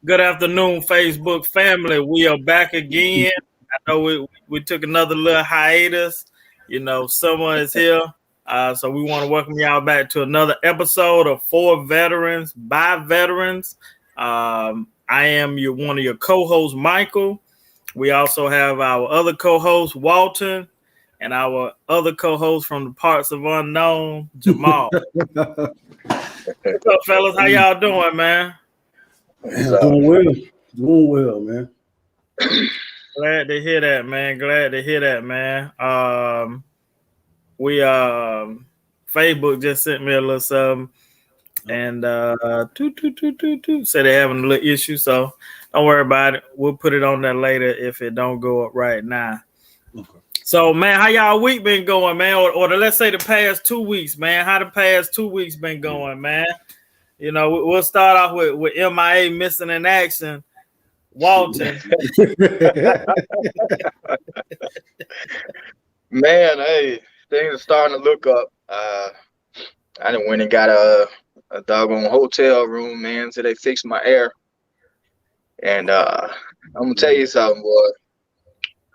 Good afternoon, Facebook family. We are back again. I know we took another little hiatus. Summer is here. So we want to welcome y'all back to another episode of For Veterans By Veterans. I am one of your co-hosts, Michael. We also have our other co-host, Walton, and our other co-host from the Parts of Unknown, Jamal. What's up, fellas? How y'all doing, man? Doing well, man. Glad to hear that, man. Facebook just sent me a little something, and say they're having a little issue, so don't worry about it. We'll put it on there later if it don't go up right now. Okay. So, man, how y'all week been going, man? Or let's say the past 2 weeks, man. How the past 2 weeks been going, man? We'll start off with MIA missing in action. Walton. Man, hey, things are starting to look up. I done went and got a doggone hotel room, man, so they fixed my air. And I'm gonna tell you something, boy.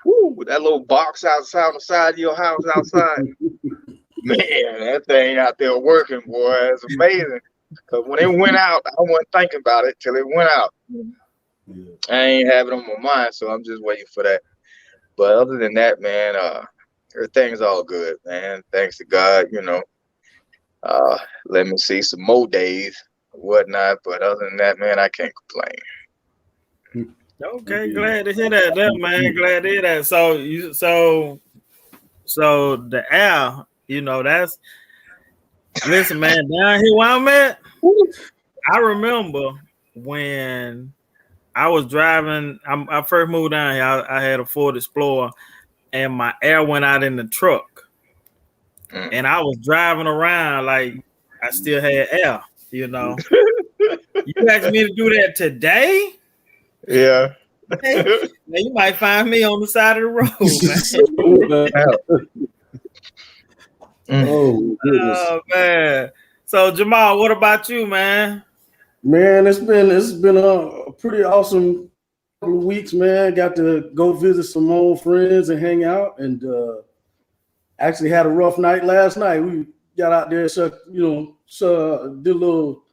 Woo, that little box outside on the side of your house outside. Man, that thing out there working, boy. It's amazing. Because when it went out, I wasn't thinking about it till it went out. Yeah. I ain't have it on my mind, so I'm just waiting for that. But other than that, man, everything's all good, man. Thanks to God, let me see some more days, whatnot. But other than that, man, I can't complain. Okay, glad to hear that, man. Glad to hear that. So the air, that's. Listen, man, down here where I'm at, I remember when I was driving. I first moved down here. I had a Ford Explorer, and my air went out in the truck, and I was driving around like I still had air. You asked me to do that today? Yeah. Hey, now you might find me on the side of the road, man. Oh, goodness. Oh man. So Jamal, what about you, man? Man, it's been a pretty awesome couple of weeks, man. Got to go visit some old friends and hang out, and actually had a rough night last night. We got out there, did a little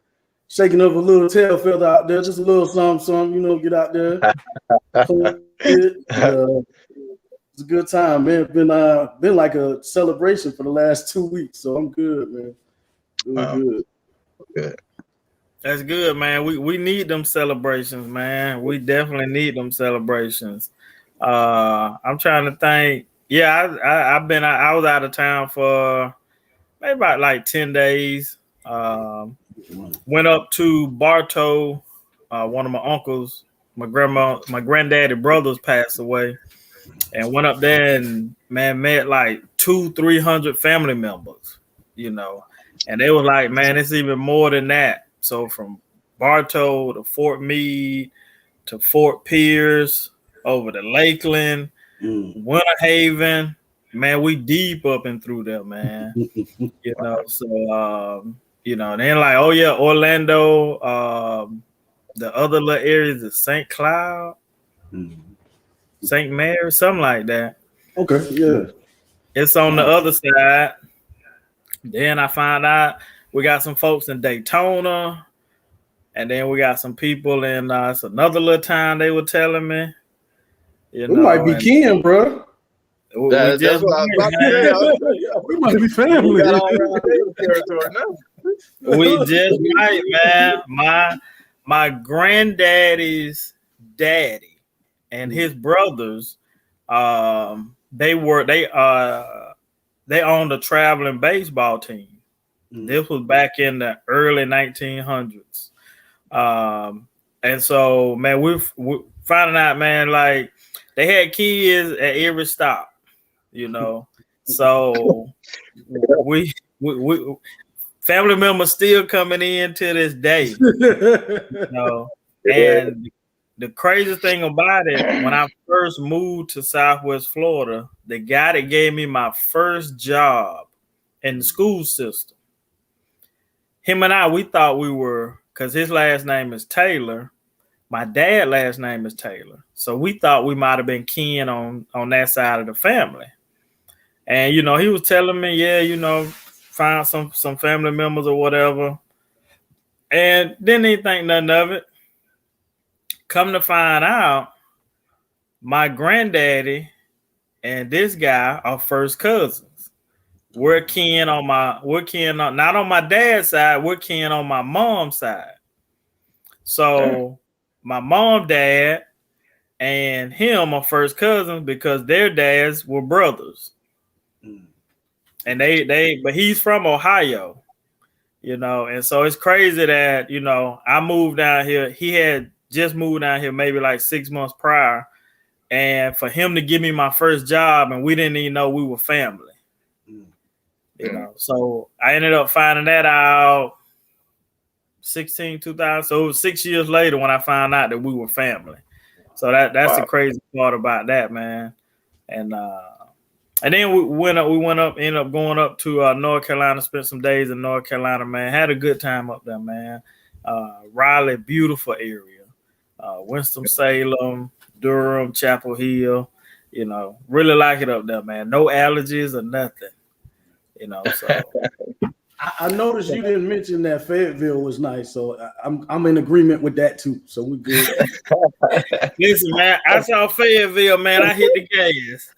shaking of a little tail feather out there, just a little something, get out there. It's a good time, man. Been like a celebration for the last 2 weeks, so I'm good, man. Really good. That's good, man. We need them celebrations, man. We definitely need them celebrations. I'm trying to think. Yeah, I was out of town for maybe about like 10 days. Went up to Bartow. One of my uncles, my granddaddy brothers passed away. And went up there and, man, met like 200-300 family members, and they were like, man, it's even more than that. So from Bartow to Fort Meade to Fort Pierce over to Lakeland, Winter Haven, man, we deep up and through there, man. So then like, oh yeah, Orlando, the other little areas of St. Cloud. St. Mary, something like that. Okay, yeah. It's on the other side. Then I found out we got some folks in Daytona, and then we got some people in it's another little town they were telling me. We might be kin, bro. We might be family. We just might, man. My granddaddy's daddy and his brothers, they owned a traveling baseball team. This was back in the early 1900s. And so, man, we're finding out, man, like they had kids at every stop, So we family members still coming in to this day, and the craziest thing about it, when I first moved to Southwest Florida, the guy that gave me my first job in the school system, him and I, we thought we were, because his last name is Taylor, My dad last name is Taylor. So we thought we might have been kin on that side of the family. And, you know, he was telling me, yeah, you know, find some family members or whatever. And didn't even think nothing of it. Come to find out, my granddaddy and this guy are first cousins. We're kin not on my dad's side, we're kin on my mom's side. So my mom, dad, and him are first cousins because their dads were brothers. And but he's from Ohio, you know, and so it's crazy that, you know, I moved down here. He had just moved down here maybe like 6 months prior. And for him to give me my first job, and we didn't even know we were family, you know. So I ended up finding that out 2000. So it was 6 years later when I found out that we were family. So that's the crazy part about that, man. And then we ended up going up to North Carolina, spent some days in North Carolina, man. Had a good time up there, man. Raleigh, beautiful area. Winston-Salem, Durham, Chapel Hill, you know, really like it up there, man. No allergies or nothing, you know. So I noticed you didn't mention that Fayetteville was nice, so I'm in agreement with that too. So we good. Listen, man, I saw Fayetteville, man. I hit the gas.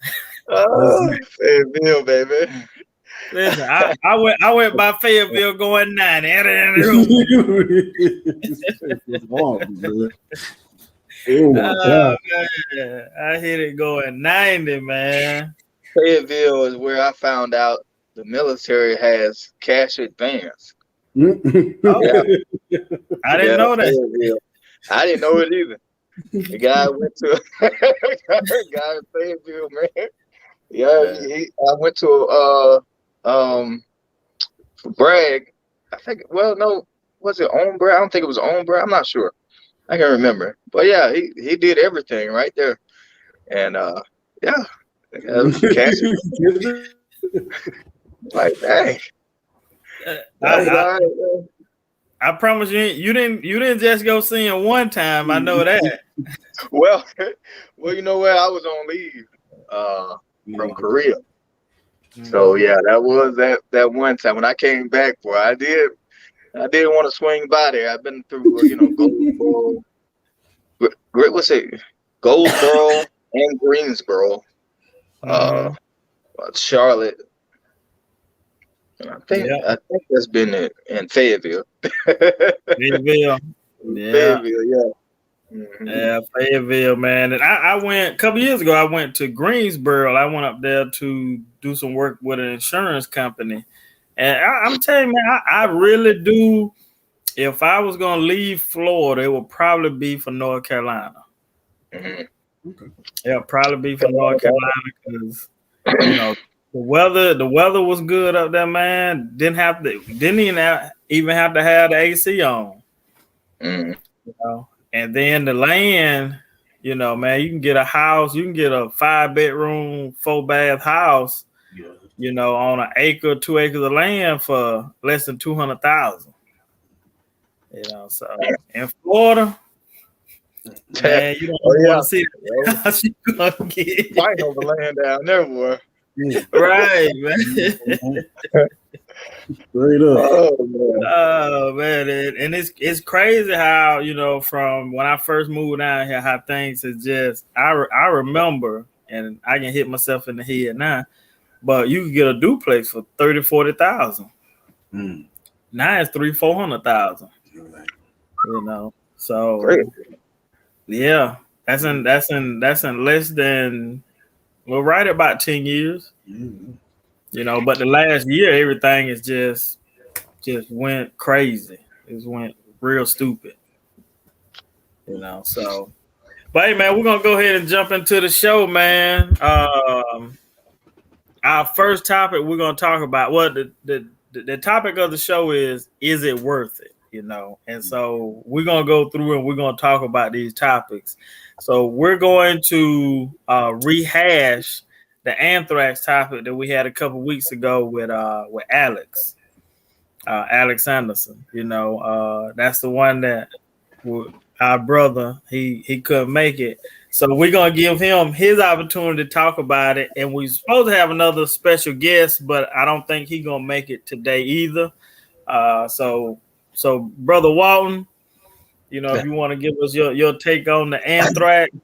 Oh, Fayetteville, baby. Listen, I went by Fayetteville going 90. Oh my God. Man. I hit it going 90, man. Fayetteville is where I found out the military has cash advance. I didn't know that. Fayetteville. I didn't know it either. The guy went to guy in Fayetteville, man. Yeah, I went to for Bragg. I think. Well, no, was it on Bragg? I don't think it was on Bragg. I'm not sure. I can't remember. But yeah, he did everything right there, and yeah, cash. Like, dang. I promise you didn't just go see him one time. I know that. Well, you know what? I was on leave from Korea. So yeah, that was that one time when I came back. Boy, I did want to swing by there. I've been through, you know, Goldsboro and Greensboro, Charlotte. I think that's been in Fayetteville. Fayetteville, yeah. Fayetteville, yeah. Mm-hmm. Yeah, Fayetteville, man. And I went a couple years ago. I went to Greensboro. I went up there to do some work with an insurance company. And I'm telling you, man, I really do. If I was gonna leave Florida, it would probably be for North Carolina. Mm-hmm. Okay. Yeah, probably be for North Carolina because you know the weather was good up there, man. Didn't even have to have the AC on. Mm-hmm. You know. And then the land, you know, man, you can get a house, you can get a 5-bedroom, 4-bath house, you know, on 2 acres of land for less than $200,000. You know, so in Florida, man, you don't want to see the house you gonna get. Fight over land down there, boy. Right, man. Straight up. Oh man, and it's crazy how, you know, from when I first moved down here, how things is just I remember, and I can hit myself in the head now, but you can get a duplex for $30,000-$40,000. Now it's $300,000-$400,000. You know, so yeah, that's in less than right about 10 years. You know, but the last year everything is just went crazy. It went real stupid. You know, so but hey man, we're gonna go ahead and jump into the show, man. Our first topic we're gonna talk about, well, the topic of the show is it worth it? You know, and so we're gonna go through and we're gonna talk about these topics. So we're going to rehash the Anthrax topic that we had a couple weeks ago with Alex Anderson. You know, that's the one that our brother, he couldn't make it. So we're gonna give him his opportunity to talk about it. And we're supposed to have another special guest, but I don't think he's gonna make it today either. So Brother Walton, if you want to give us your take on the Anthrax.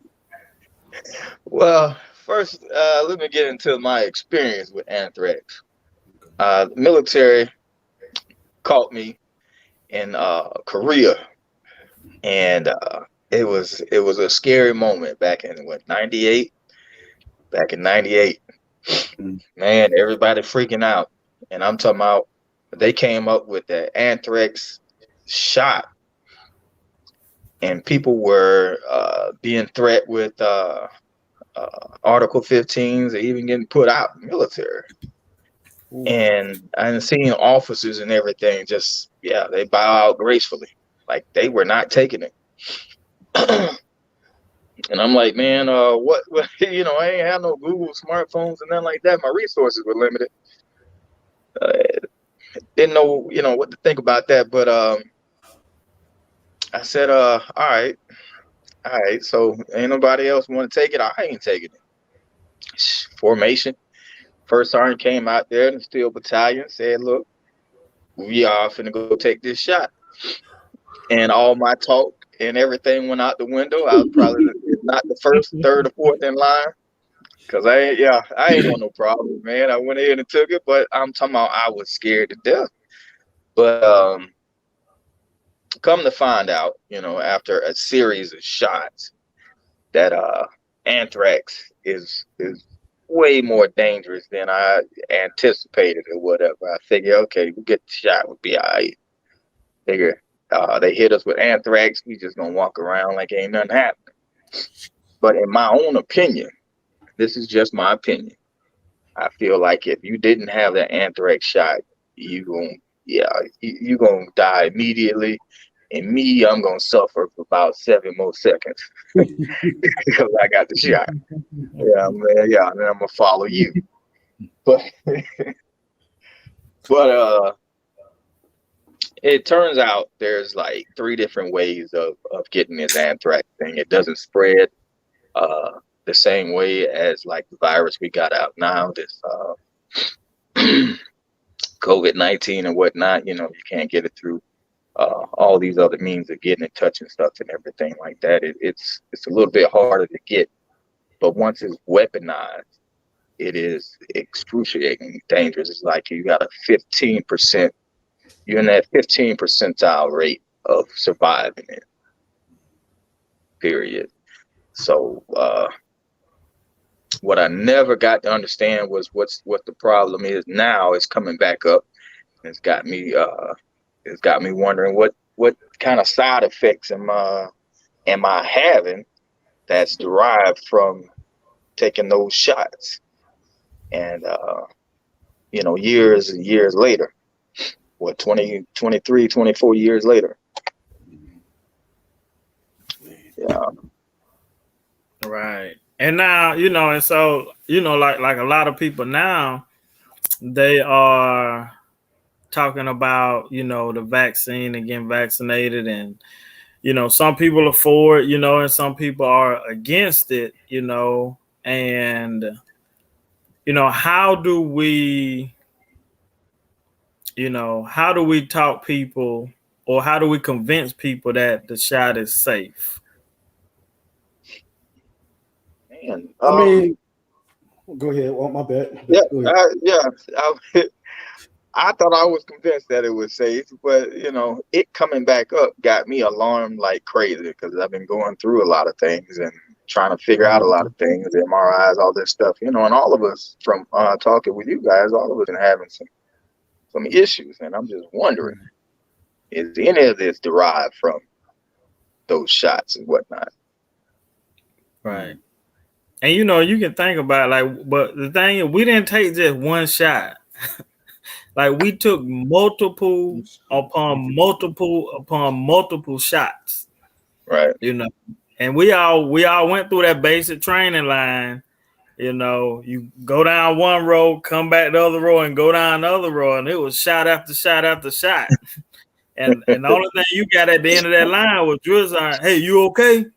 Well, first, let me get into my experience with Anthrax. The military caught me in Korea, and it was a scary moment back in '98. Back in '98, man, everybody freaking out, and I'm talking about they came up with the Anthrax shot, and people were being threatened with Article 15s, or even getting put out in the military. And I'm seeing officers and everything they bow out gracefully, like they were not taking it. And I'm like, man, what I ain't have no Google smartphones and nothing like that. My resources were limited. Didn't know, what to think about that. But I said, all right. So ain't nobody else want to take it. I ain't taking it. Formation. First Sergeant came out there in the Steel Battalion, said, look, we are finna go take this shot. And all my talk and everything went out the window. I was probably not the first, third, or fourth in line. Cause I ain't want no problem, man. I went in and took it, but I'm talking about I was scared to death. But come to find out, after a series of shots, that Anthrax is way more dangerous than I anticipated or whatever. I figure, okay, we get the shot, we'll be all right. Figure they hit us with Anthrax, we just gonna walk around like ain't nothing happening. But in my own opinion, this is just my opinion, I feel like if you didn't have that Anthrax shot, you gonna die immediately. And me, I'm gonna suffer for about 7 more seconds because I got the shot. Yeah, man. Yeah, and then I'm gonna follow you. But it turns out there's like 3 different ways of getting this Anthrax thing. It doesn't spread the same way as like the virus we got out now, this COVID-19 and whatnot. You can't get it through all these other means of getting in touch and stuff and everything like that. It's a little bit harder to get, but once it's weaponized, it is excruciating dangerous. It's like you got a 15%, you're in that 15 percentile rate of surviving it, period. So what I never got to understand was what the problem is now. It's coming back up. It's got me wondering what kind of side effects am I having that's derived from taking those shots. And years and years later, 20, 23, 24 years later. Yeah. Right. And now, and so, like a lot of people now, they are talking about, the vaccine and getting vaccinated, and, some people are for it, and some people are against it, and, how do we talk people, or how do we convince people that the shot is safe? Man, I mean, go ahead. Oh, my bad. Yeah, ahead. I thought I was convinced that it was safe, but it coming back up got me alarmed like crazy because I've been going through a lot of things and trying to figure out a lot of things, MRIs, all this stuff, and all of us from talking with you guys, all of us been having some issues, and I'm just wondering, is any of this derived from those shots and whatnot? Right. And you can think about but the thing is, we didn't take just one shot. Like we took multiple upon multiple shots. Right. And we all went through that basic training line. You go down one row, come back the other row, and go down the other row, and it was shot after shot after shot. And the only thing you got at the end of that line was Drizzard, hey, you okay?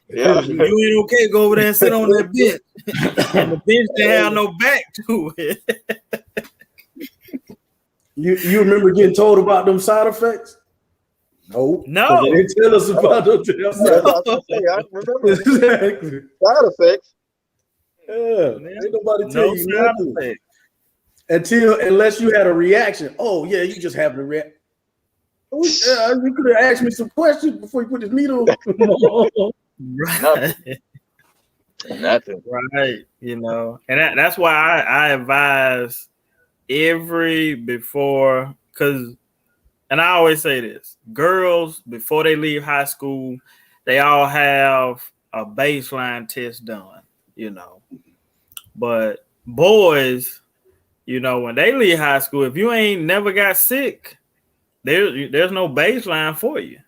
Yeah. You ain't okay, go over there and sit on that bench. And the bench didn't have no back to it. You remember getting told about them side effects? No. No. They didn't tell us about those damn side effects. I remember Exactly. side effects. Yeah. Ain't nobody tell No you side nothing. effects. Unless you had a reaction. Oh, yeah, you just have to react. You could have asked me some questions before you put this needle. Right. Nothing. Right. You know, and that's why I advise before, because, and I always say this, girls, before they leave high school, they all have a baseline test done, you know. But boys, you know, when they leave high school, if you ain't never got sick, there's no baseline for you.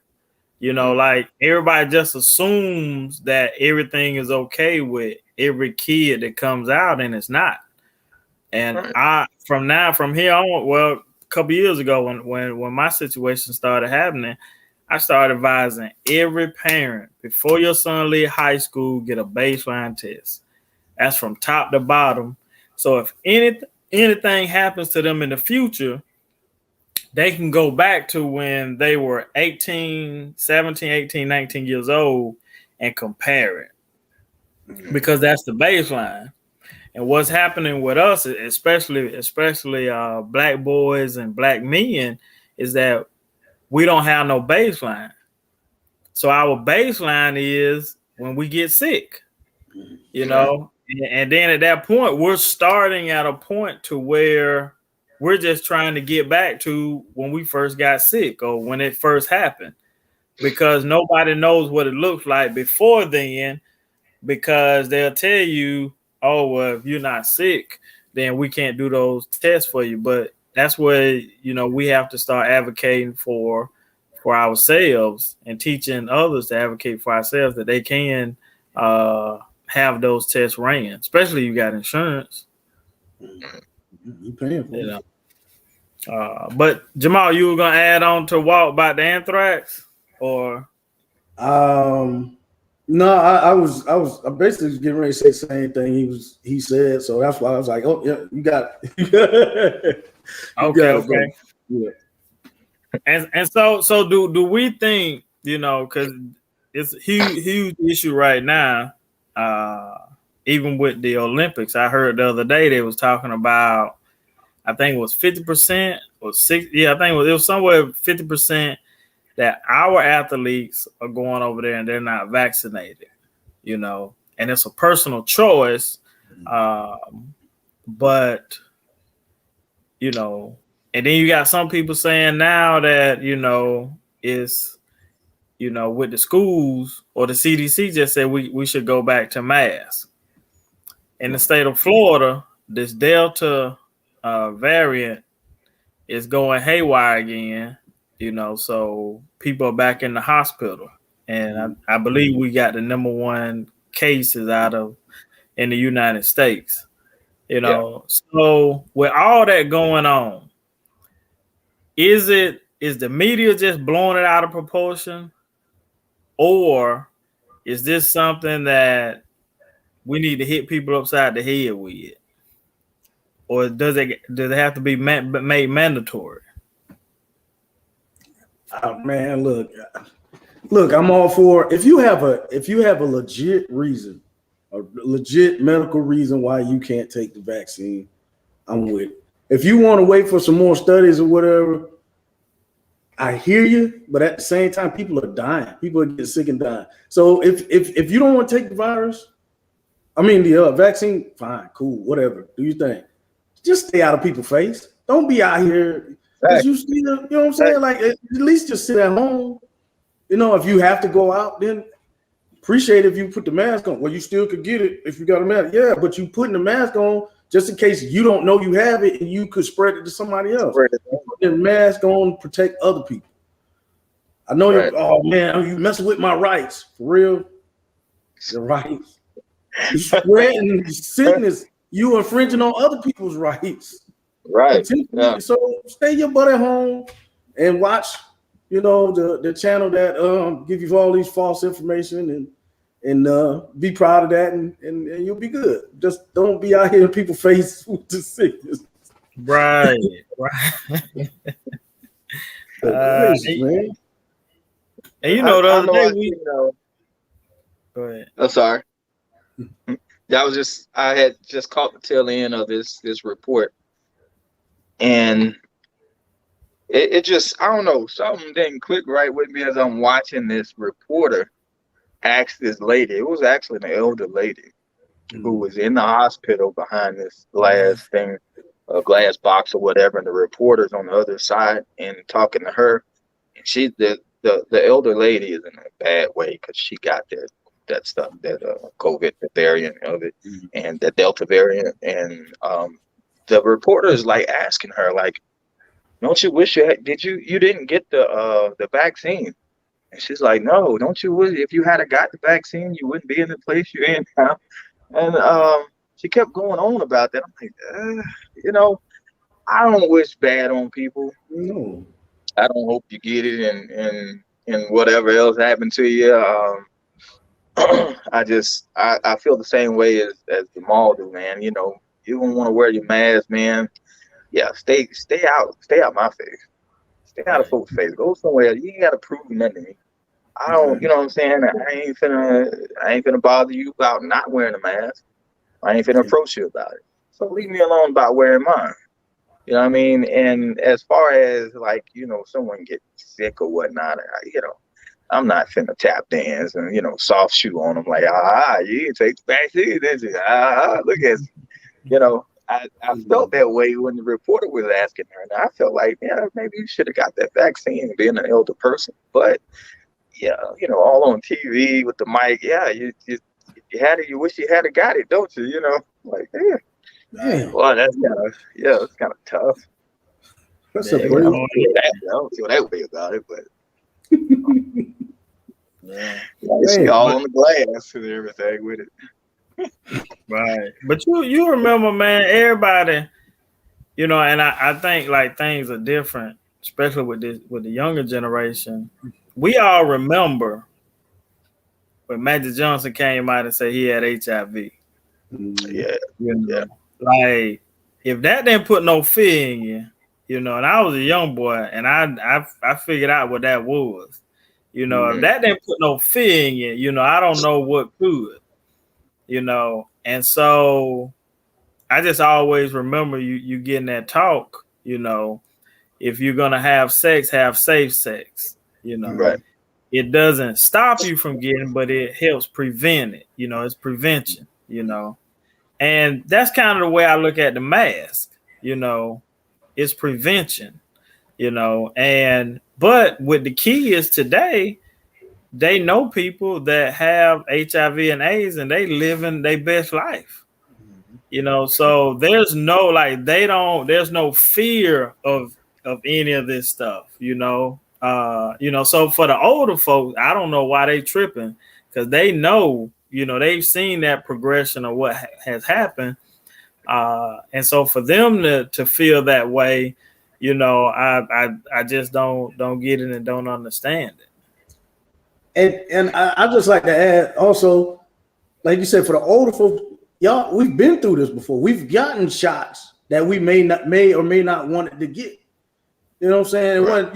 You know, like everybody just assumes that everything is okay with every kid that comes out, and it's not. And from here on, well, a couple years ago when my situation started happening, I started advising every parent, before your son leave high school, get a baseline test. That's from top to bottom. So if anything happens to them in the future, they can go back to when they were 17, 18, 19 years old and compare it, because that's the baseline. And what's happening with us, especially black boys and black men, is that we don't have no baseline. So our baseline is when we get sick, you know, and then at that point, we're starting at a point to where we're just trying to get back to when we first got sick or when it first happened, because nobody knows what it looks like before then, because they'll tell you, oh, well, if you're not sick, then we can't do those tests for you. But that's where, you know, we have to start advocating for ourselves and teaching others to advocate for ourselves, that they can have those tests ran, especially if you got insurance. You paying for it. But Jamal, you were gonna add on to Walt about the Anthrax, or? No, I was basically getting ready to say the same thing he said, so that's why I was like, oh yeah, you got it. Okay. Yeah. And so do we think, you know, because it's a huge issue right now, even with the Olympics. I heard the other day they was talking about, I think it was 50% or 60%. Yeah, I think it was somewhere 50% that our athletes are going over there and they're not vaccinated, you know, and it's a personal choice. But, you know, and then you got some people saying now that, you know, it's, you know, with the schools, or the CDC just said we should go back to masks. In the state of Florida, this Delta variant is going haywire again, you know, so people are back in the hospital. And I believe we got the number one cases in the United States, you know. Yeah. So with all that going on, is the media just blowing it out of proportion, or is this something that we need to hit people upside the head with? Or does it have to be made mandatory? Man, look, I'm all for, if you have a legit reason, a legit medical reason why you can't take the vaccine, I'm with it. If you want to wait for some more studies or whatever, I hear you, but at the same time, people are dying. People are getting sick and dying. So if you don't want to take the the vaccine, fine, cool, whatever. Do you think? Just stay out of people's face. Don't be out here, because you still, you know what I'm saying? Like, at least just sit at home. You know, if you have to go out, then appreciate if you put the mask on. Well, you still could get it if you got a mask. Yeah, but you putting the mask on just in case you don't know you have it and you could spread it to somebody else. Putting the mask on to protect other people. I know oh man, you messing with my rights. For real. Your rights. You spreading sickness. You infringing on other people's rights. Right. Yeah. So stay your butt at home and watch, the channel that give you all these false information and be proud of that and you'll be good. Just don't be out here in people's face with the sickness. Right. Right. Crazy, man. And the other day go ahead. I'm sorry. I had just caught the tail end of this report, and it just, I don't know, something didn't click right with me as I'm watching this reporter ask this lady. It was actually an elder lady who was in the hospital behind this glass thing, a glass box or whatever, and the reporter's on the other side and talking to her. And the elder lady is in a bad way because she got that stuff, that COVID variant of it, and the Delta variant. And the reporter is like asking her, like, don't you wish you didn't get the vaccine? And she's like, no, don't you wish if you had got the vaccine, you wouldn't be in the place you're in now? And she kept going on about that. I'm like, I don't wish bad on people. No. I don't hope you get it and whatever else happened to you. I feel the same way as the mall do, man. You don't want to wear your mask, man. Yeah, stay out my face. Stay out of folks' face. Go somewhere. You ain't gotta prove nothing to me. I don't, you know what I'm saying? I ain't finna bother you about not wearing a mask. I ain't finna approach you about it. So leave me alone about wearing mine. You know what I mean? And as far as like, someone gets sick or whatnot, I'm not finna tap dance and, soft shoe on them like, you didn't take the vaccine, did you? Look at you. I felt that way when the reporter was asking her, and I felt like, yeah, maybe you should have got that vaccine being an elder person. But yeah, all on TV with the mic, yeah, you had it, you wish you had got it, don't you? Like, yeah. Well, it's kind of tough. That's I don't feel that way about it, but it's all on the glass and everything with it. Right. But you remember, man, everybody, and I think like things are different, especially with the younger generation. We all remember when Magic Johnson came out and said he had HIV. Yeah. Like if that didn't put no fear in you, and I was a young boy and I figured out what that was. If that didn't put no fear in you, I don't know what could. And so I just always remember you getting that talk, if you're gonna have sex, have safe sex, Right. It doesn't stop you from getting, but it helps prevent it, it's prevention, and that's kind of the way I look at the mask, it's prevention, but with the kids today, they know people that have HIV and AIDS and they living their best life, so there's no there's no fear of any of this stuff, so for the older folks, I don't know why they tripping because they know, they've seen that progression of what has happened. And so for them to feel that way, I just don't get it and don't understand it. And I just like to add also, like you said, for the older folks, y'all, we've been through this before. We've gotten shots that we may or may not want to get. You know what I'm saying? Right.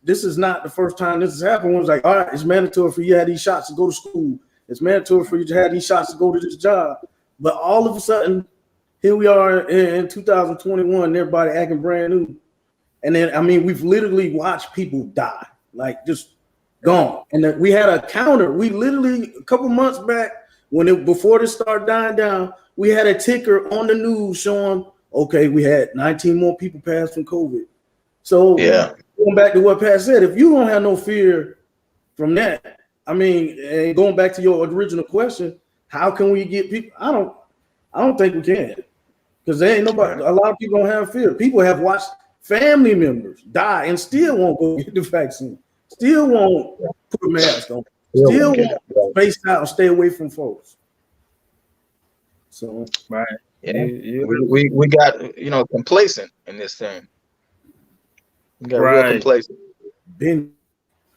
This is not the first time this has happened. It was like, all right, it's mandatory for you to have these shots to go to school. It's mandatory for you to have these shots to go to this job. But all of a sudden, here we are in 2021, everybody acting brand new. And then, we've literally watched people die, like just gone. And we had a counter. We literally, a couple months back, before this started dying down, we had a ticker on the news showing, okay, we had 19 more people pass from COVID. So going back to what Pat said, if you don't have no fear from that, and going back to your original question, how can we get people? I don't think we can, because there ain't nobody. A lot of people don't have fear. People have watched family members die and still won't go get the vaccine. Still won't put a mask on. Still won't space out and stay away from folks. So right. Yeah, we got complacent in this thing. We got real complacent. Been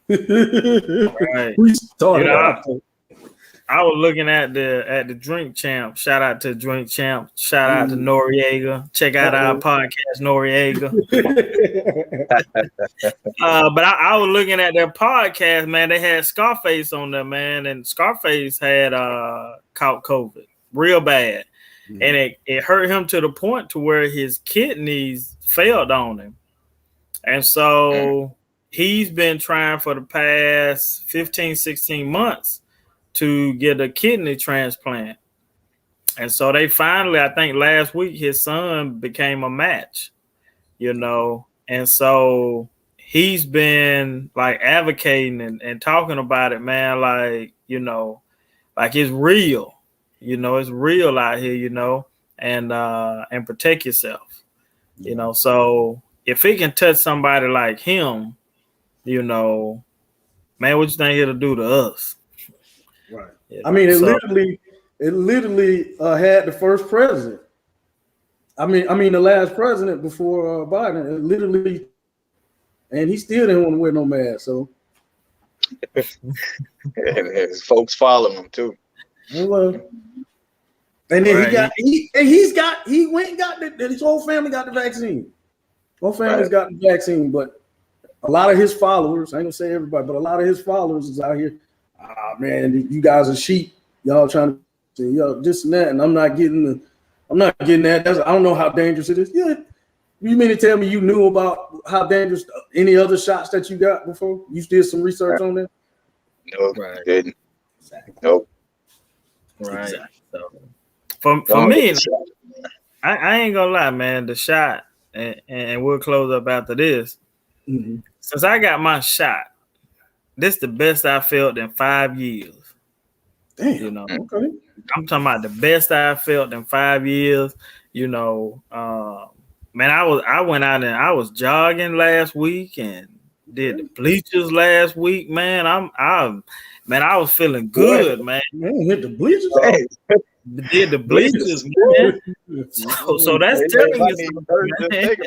Right. we started off. I was looking at the Drink Champ. Shout out to Drink Champ. Shout out to Noriega. Check out our podcast, Noriega. But I was looking at their podcast, man. They had Scarface on there, man, and Scarface had caught COVID real bad, and it hurt him to the point to where his kidneys failed on him, and so he's been trying for the past 15, 16 months to get a kidney transplant. And so they finally, I think last week, his son became a match, and so he's been like advocating and talking about it, man, like it's real, it's real out here, and protect yourself, so if it can touch somebody like him, man, what you think it'll do to us? Right. I mean, it literally had the first president. I mean, the last president before Biden. It literally, and he still didn't want to wear no mask. So, and his folks follow him too. Well, and then he went and got his whole family got the vaccine. Whole family's got the vaccine, but a lot of his followers, I ain't gonna say everybody, but a lot of his followers is out here. Man, you guys are sheep. Y'all trying to say, this and that, and I'm not getting that. I don't know how dangerous it is. Yeah, you mean to tell me you knew about how dangerous any other shots that you got before? You did some research on that? No, didn't. Exactly. Nope. Right. Exactly. So, for me, I ain't gonna lie, man. The shot, and we'll close up after this. Mm-hmm. Since I got my shot, this is the best I felt in 5 years. Damn. Okay. I'm talking about the best I felt in 5 years. Man, I went out and I was jogging last week and did the bleachers last week. Man, I was feeling good, man. Man, hit the bleachers. Did the bleachers, man. So that's telling you something, man.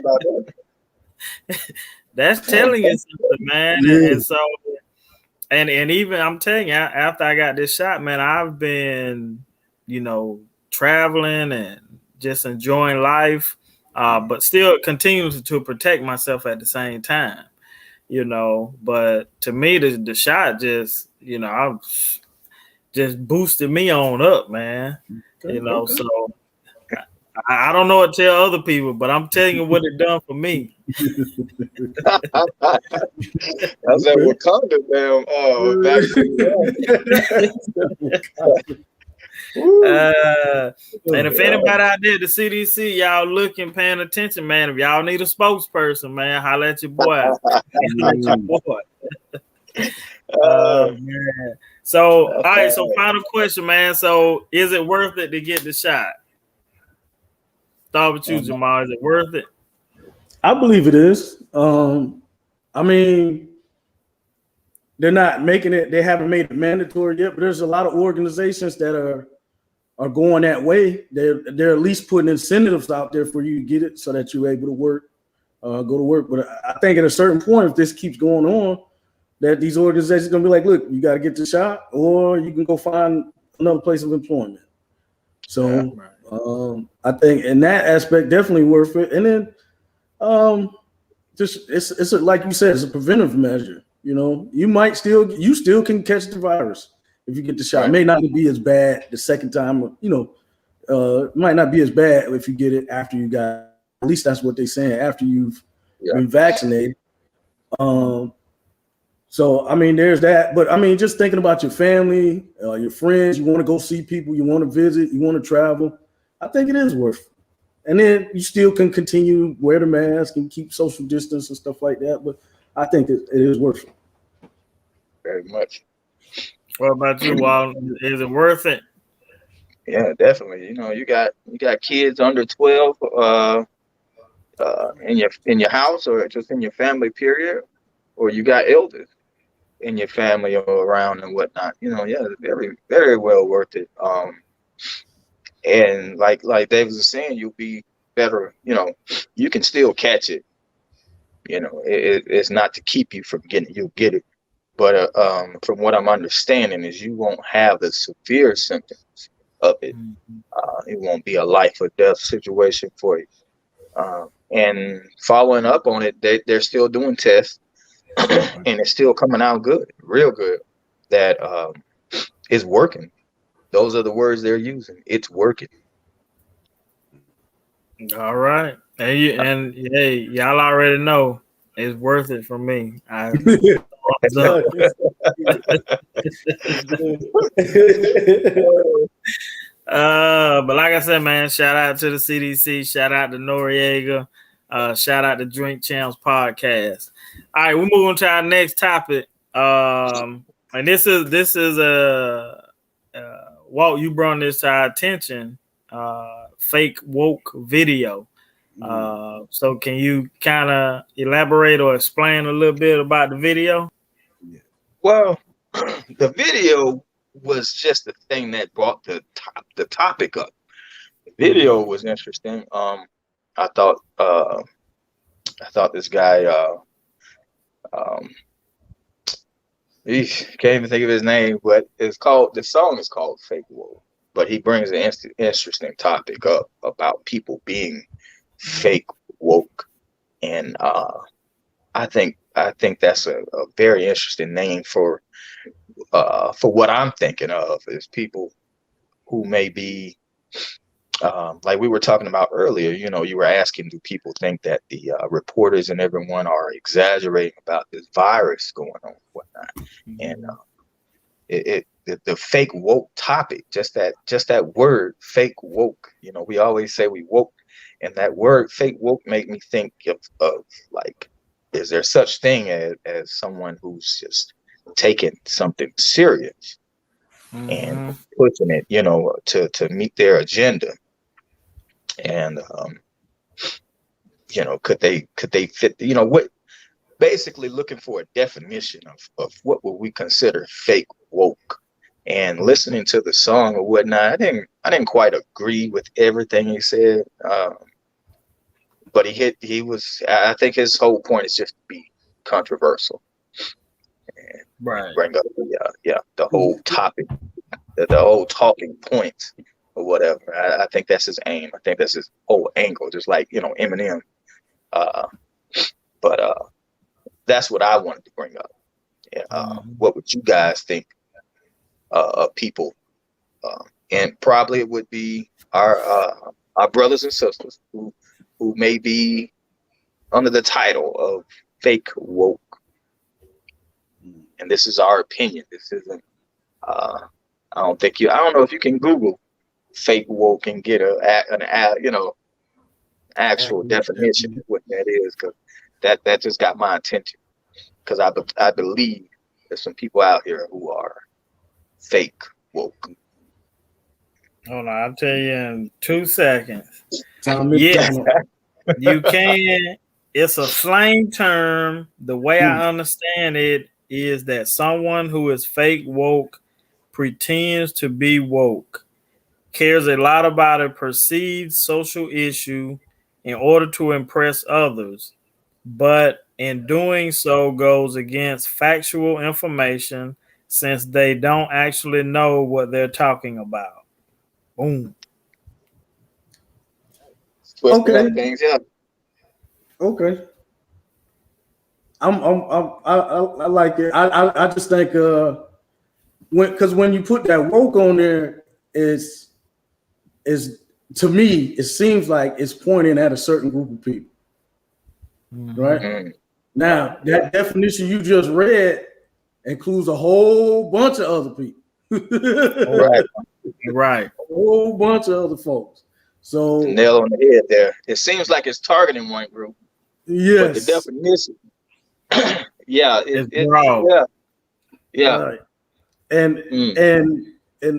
That's telling you something, man. And so. And even I'm telling you, after I got this shot, man, I've been, traveling and just enjoying life, but still continuing to protect myself at the same time, But to me, the shot just, just boosted me on up, man. Okay. So I don't know what to tell other people, but I'm telling you what it done for me. That's that Wakanda vaccine. And if anybody out there, the CDC, y'all looking, paying attention, man. If y'all need a spokesperson, man, holla at your boy. Man. So, all right. So, final question, man. So, is it worth it to get the shot? Start with you, Jamal. Is it worth it? I believe it is. I mean, they're not making it. They haven't made it mandatory yet, but there's a lot of organizations that are going that way. They're at least putting incentives out there for you to get it so that you're able to work, go to work. But I think at a certain point, if this keeps going on, that these organizations are gonna be like, look, you got to get the shot, or you can go find another place of employment. So. Yeah. I think in that aspect, definitely worth it. And then, just it's like you said, it's a preventive measure. You still can catch the virus if you get the shot. Right. It may not be as bad the second time. It might not be as bad if you get it after you got. At least that's what they're saying after you've been vaccinated. So I mean, there's that. But I mean, just thinking about your family, your friends, you want to go see people, you want to visit, you want to travel. I think it is worth it. And then you still can continue wear the mask and keep social distance and stuff like that. But I think it is worth it. Very much. What about you, Walt? Is it worth it? Yeah, definitely. You got kids under 12 in your house or just in your family, period, or you got elders in your family or around and whatnot. Yeah, very, very well worth it. And like David was saying, you'll be better. You can still catch it. It's not to keep you from getting it. You'll get it. But from what I'm understanding is you won't have the severe symptoms of it. It won't be a life or death situation for you. And following up on it, they're still doing tests, and it's still coming out good, real good. That is working. Those are the words they're using. It's working. All right, and hey, y'all already know it's worth it for me. Thumbs up. But like I said, man, shout out to the CDC, shout out to Noriega, shout out to Drink Champs Podcast. All right, we're moving to our next topic. And this is a Walt, you brought this to our attention. Fake woke video. So can you kind of elaborate or explain a little bit about the video? Well, the video was just the thing that brought the topic up. The video was interesting. I thought this guy can't even think of his name, but the song is called Fake Woke. But he brings an interesting topic up about people being fake woke, and I think that's a very interesting name for what I'm thinking of, is people who may be like we were talking about earlier. You were asking, do people think that the reporters and everyone are exaggerating about this virus going on and whatnot? And the fake woke topic, just that word fake woke, we always say we woke, and that word fake woke made me think of like, is there such thing as someone who's just taking something serious and pushing it, to meet their agenda? And could they fit, what, basically looking for a definition of what would we consider fake woke. And listening to the song or whatnot, I didn't quite agree with everything he said. But I think his whole point is just to be controversial and bring up the whole topic, the whole talking points or whatever. I think that's his aim. I think that's his whole angle, just like, Eminem. But that's what I wanted to bring up. What would you guys think of people? And probably it would be our brothers and sisters who may be under the title of fake woke. And this is our opinion. This isn't, I don't know if you can Google fake woke and get an actual definition of what that is, because that just got my attention, because I believe there's some people out here who are fake woke. Hold on, I'll tell you in 2 seconds. Yes, you can. It's a slang term. The way I understand it is that someone who is fake woke pretends to be woke, cares a lot about a perceived social issue in order to impress others, but in doing so goes against factual information since they don't actually know what they're talking about. Boom. Okay. Things, yeah. Okay. I like it. I just think when you put that woke on there, is to me, it seems like it's pointing at a certain group of people. Right? Now, that definition you just read includes a whole bunch of other people. Right. A whole bunch of other folks. So nail on the head there. It seems like it's targeting one group. Yes. But the definition, it's broad. Yeah. Right. And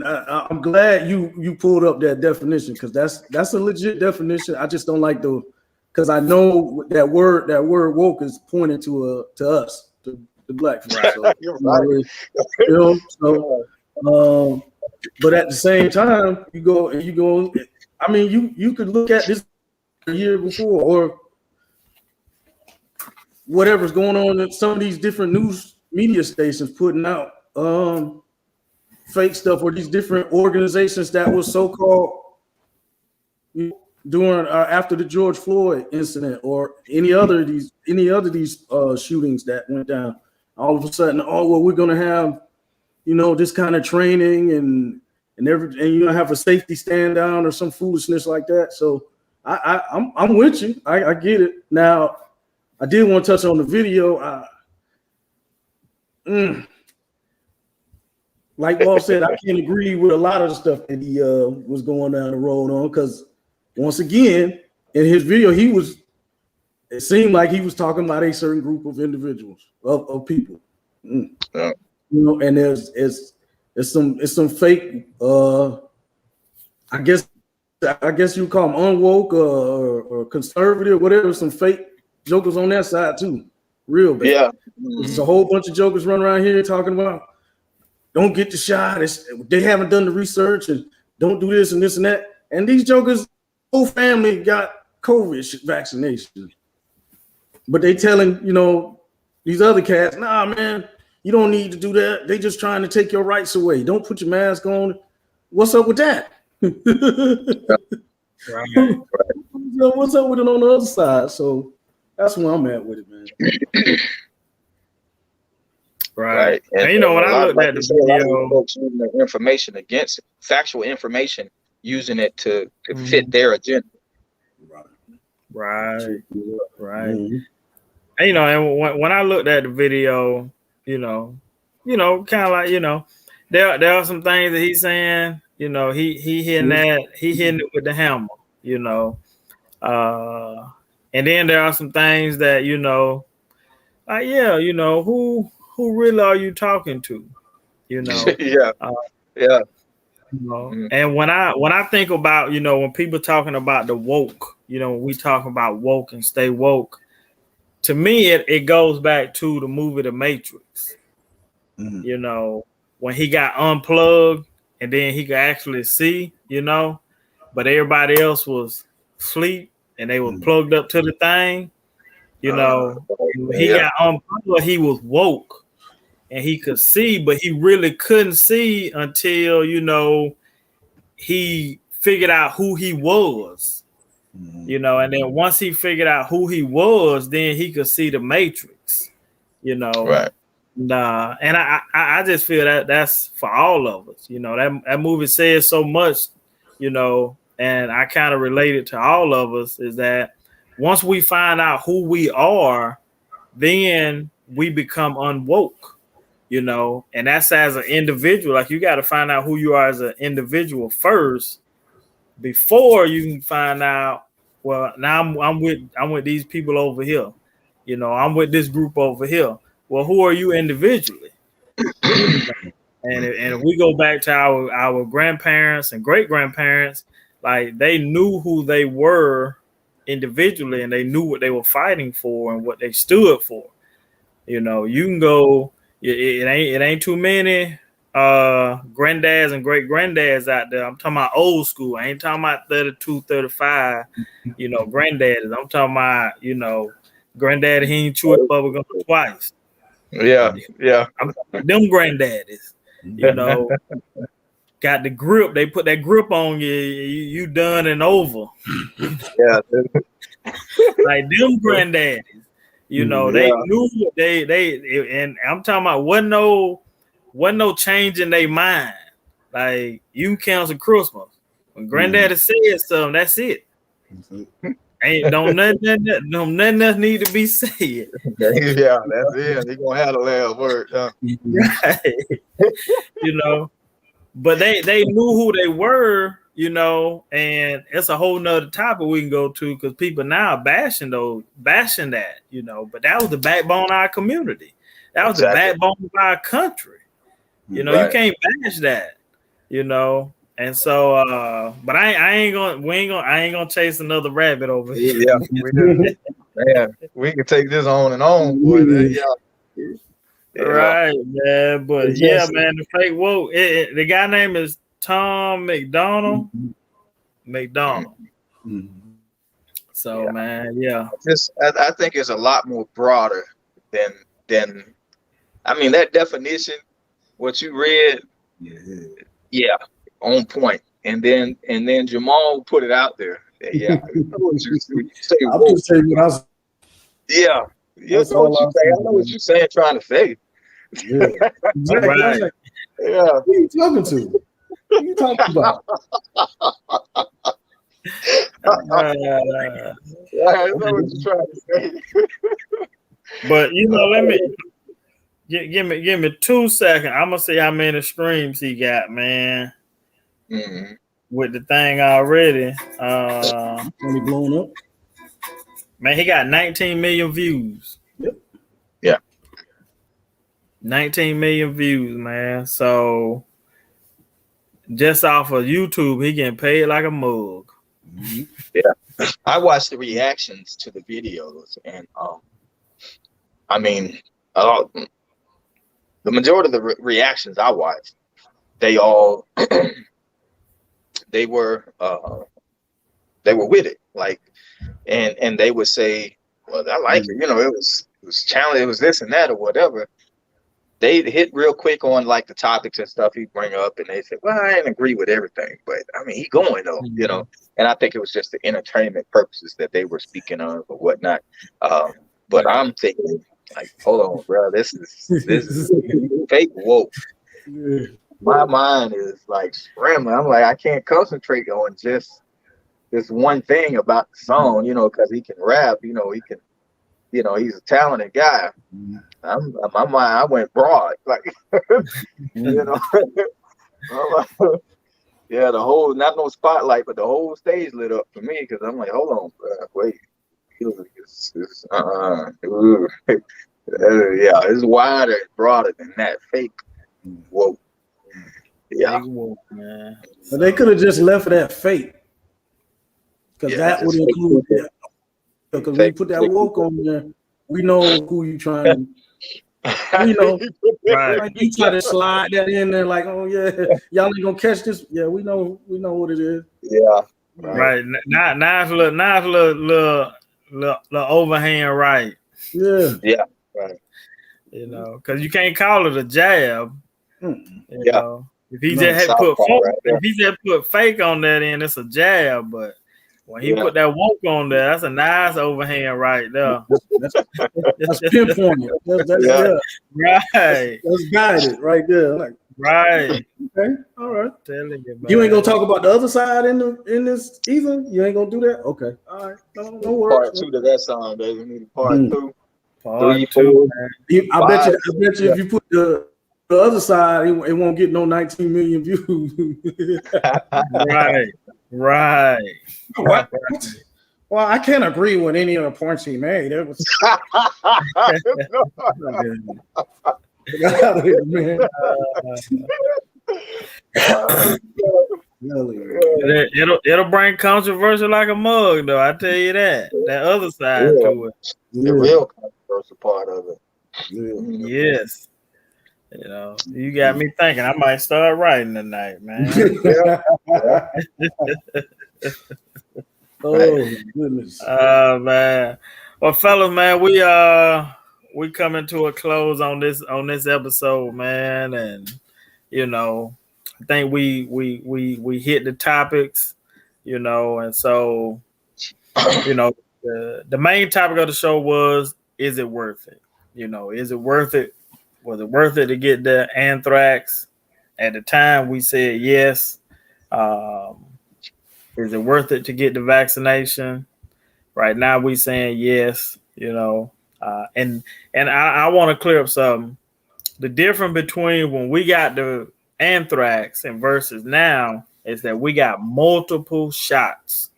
I'm glad you pulled up that definition, because that's a legit definition. I just don't like because I know that word woke is pointing to us, to the black folks. So, You're right. But at the same time, you go. I mean, you could look at this a year before or whatever's going on in some of these different news media stations putting out fake stuff, or these different organizations that was so-called during after the George Floyd incident, or any other of these shootings that went down. All of a sudden, oh well, we're gonna have this kind of training and have a safety stand down or some foolishness like that. So I'm with you. I get it. Now, I did want to touch on the video. Like Walt said, I can't agree with a lot of the stuff that he was going down the road on, because once again, in his video, it seemed like he was talking about a certain group of individuals, of people. Yeah. And it's some fake I guess you call them unwoke or conservative, whatever, some fake jokers on that side too. Real bad. Yeah. There's a whole bunch of jokers running around here talking about don't get the shot. They haven't done the research and don't do this and this and that. And these jokers, whole family got COVID vaccination. But they telling, these other cats, nah, man, you don't need to do that. They just trying to take your rights away. Don't put your mask on. What's up with that? Right. What's up with it on the other side? So that's where I'm at with it, man. Right. And when I looked at the video, folks using the information against it, factual information, using it to fit their agenda. Right. Mm-hmm. And, and when I looked at the video, kind of like, there are some things that he's saying, he hitting that, he hitting it with the hammer, and then there are some things that, like, who really are you talking to? Yeah. And when I think about, when people talking about the woke, when we talk about woke and stay woke, to me, it goes back to the movie The Matrix. Mm-hmm. When he got unplugged and then he could actually see, but everybody else was asleep and they were plugged up to the thing. He got unplugged, he was woke and he could see, but he really couldn't see until, he figured out who he was. And then once he figured out who he was, then he could see the Matrix, Right. And I just feel that that's for all of us, that movie says so much, and I kind of relate it to all of us, is that once we find out who we are, then we become unwoke, and that's as an individual. Like, you got to find out who you are as an individual first before you can find out, well, now I'm with these people over here, I'm with this group over here. Well, who are you individually? And if we go back to our grandparents and great grandparents, like, they knew who they were individually and they knew what they were fighting for and what they stood for. You can go, it ain't too many granddads and great granddads out there. I'm talking about old school. I ain't talking about 32, 35, granddaddies. I'm talking about, granddaddy, he ain't chewed bubble gum twice. Yeah. I'm talking about them granddaddies, got the grip. They put that grip on you. You done and over. Yeah. Like them granddaddies, they knew they and I'm talking about wasn't no change in their mind. Like, you can cancel Christmas. When granddaddy said something, that's it. Don't nothing else need to be said. Yeah, that's it. He gonna have the last word. Right. But they knew who they were, and it's a whole nother topic we can go to, because people now are bashing that, but that was the backbone of our community. That was the backbone of our country. You can't bash that, And so, but I ain't gonna chase another rabbit over here. Yeah, we do. Man, we can take this on and on, boy. Right, man. But It's yeah, just- man, the fake woke. The guy name is Tom McDonald. McDonald. Mhm. So Yeah. man, yeah. I think it's a lot more broader than I mean that definition. What you read, yeah, on point. And then Jamal put it out there. Yeah, I know what you say. I'm Woke. just saying what I was. Yeah, you That's know what all you I'm say. I saying, know what man. you're saying, trying to say. Yeah, exactly. I was Right. like, Yeah. who are you talking to? What are you talking about? Yeah, I know what you're trying to say. But let me give me 2 seconds. I'm gonna see how many streams he got, man. Mm-hmm. With the thing already. Only blown up. Man, he got 19 million views. Yep. Yeah. 19 million views, man. So just off of YouTube, he getting paid like a mug. Mm-hmm. Yeah. I watched the reactions to the videos, and I mean, the majority of the reactions I watched, they all they were with it, like, and they would say, well, I like it, it was challenging, it was this and that or whatever. They hit real quick on like the topics and stuff he bring up, and they said, well, I didn't agree with everything, but I mean, he going though, and I think it was just the entertainment purposes that they were speaking of or whatnot. But I'm thinking, like, hold on, bro, this is fake woke. Yeah. My mind is like scrambling. I'm like, I can't concentrate on just this one thing about the song, because he can rap, he can, he's a talented guy. My mind, I went broad, like, I'm like, yeah, the whole, not no spotlight, but the whole stage lit up for me, because I'm like, hold on, bro, wait, yeah, it's wider and broader than that. Fake woke. Yeah. Fake woke, man. But they could have just left it at fake, because Yeah, that would include that. Because when you put that woke on there, we know who you trying to. We know, Right. like you try to slide that in there, like, oh yeah, y'all ain't gonna catch this. Yeah, we know what it is. Yeah. Right. Nice little overhand right. Yeah. Yeah. Right. Because you can't call it a jab. You know, if he just had put if he just put fake on that in, it's a jab. But when he put that woke on there, that's a nice overhand right there. That's pinpointed. That's right. That's guided right there. Like, right. Okay. All right. Telling you ain't gonna talk about the other side in this either. You ain't gonna do that. Okay. All right. No worries. Part 2 to that song, baby. We need part 2. Part 3, 2. 4. I bet you if you put the other side, it won't get no 19 million views. Right. What? Well, I can't agree with any of the points he made. It was man. It'll bring controversy like a mug, though. I tell you that. That other side to it. The real controversial part of it. Yes. You got me thinking I might start writing tonight, man. Oh goodness. Man. Well, fellas, man, we coming to a close on this episode, man, and I think we hit the topics, and so the main topic of the show was, is it worth it? Is it worth it? Was it worth it to get the Anthrax? At the time, we said yes. Is it worth it to get the vaccination? Right now, we saying yes. And I want to clear up something. The difference between when we got the Anthrax and versus now is that we got multiple shots,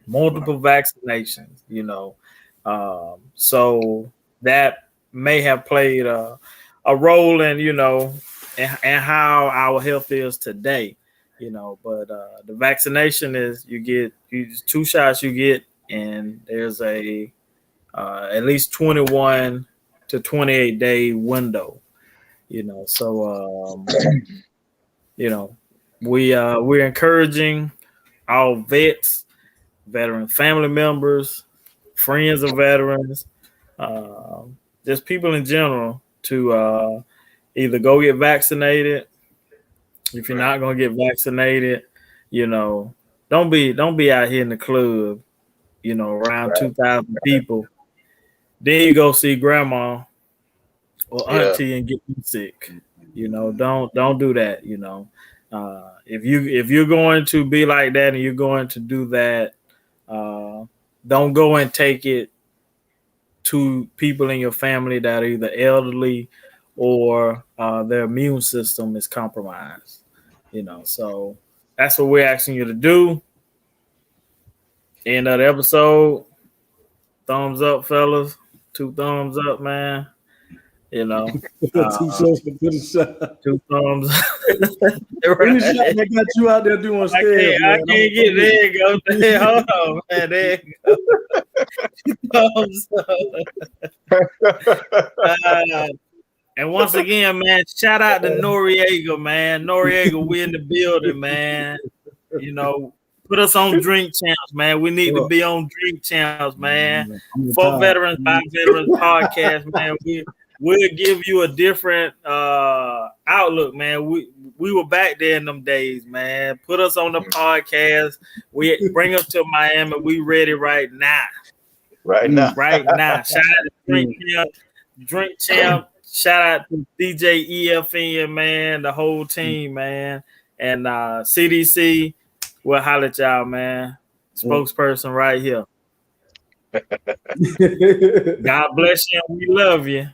multiple vaccinations. So that may have played a role in and how our health is today. But the vaccination is you get 2 shots you get, and there's a at least 21 to 28 day window. You know, so you know, we're encouraging all vets, veteran family members, friends of veterans, just people in general to either go get vaccinated. If you're not gonna get vaccinated, you know, don't be out here in the club, you know, around 2,000 people. Then you go see grandma or auntie and get sick. You know, don't do that. You know, if you're going to be like that and you're going to do that, don't go and take it to people in your family that are either elderly or their immune system is compromised. You know, so that's what we're asking you to do. End of the episode. Thumbs up, fellas. 2 thumbs up, man. You know, 2 thumbs. Any shot that got you out there doing stairs, I can't get there. You go. There, hold on, man. There you go. Thumbs up. And once again, man, shout out to Noriega, man. Noriega, we in the building, man. You know, put us on Drink Champs, man. We need to be on Drink Champs, man. For Veterans by Veterans podcast, man. We'll give you a different outlook, man. We were back there in them days, man. Put us on the podcast. We bring us to Miami. We ready right now. Right now. Shout out to Drink Champ. Shout out to DJ EFN, man. The whole team, man. And CDC, we'll holler at y'all, man. Spokesperson right here. God bless you. We love you.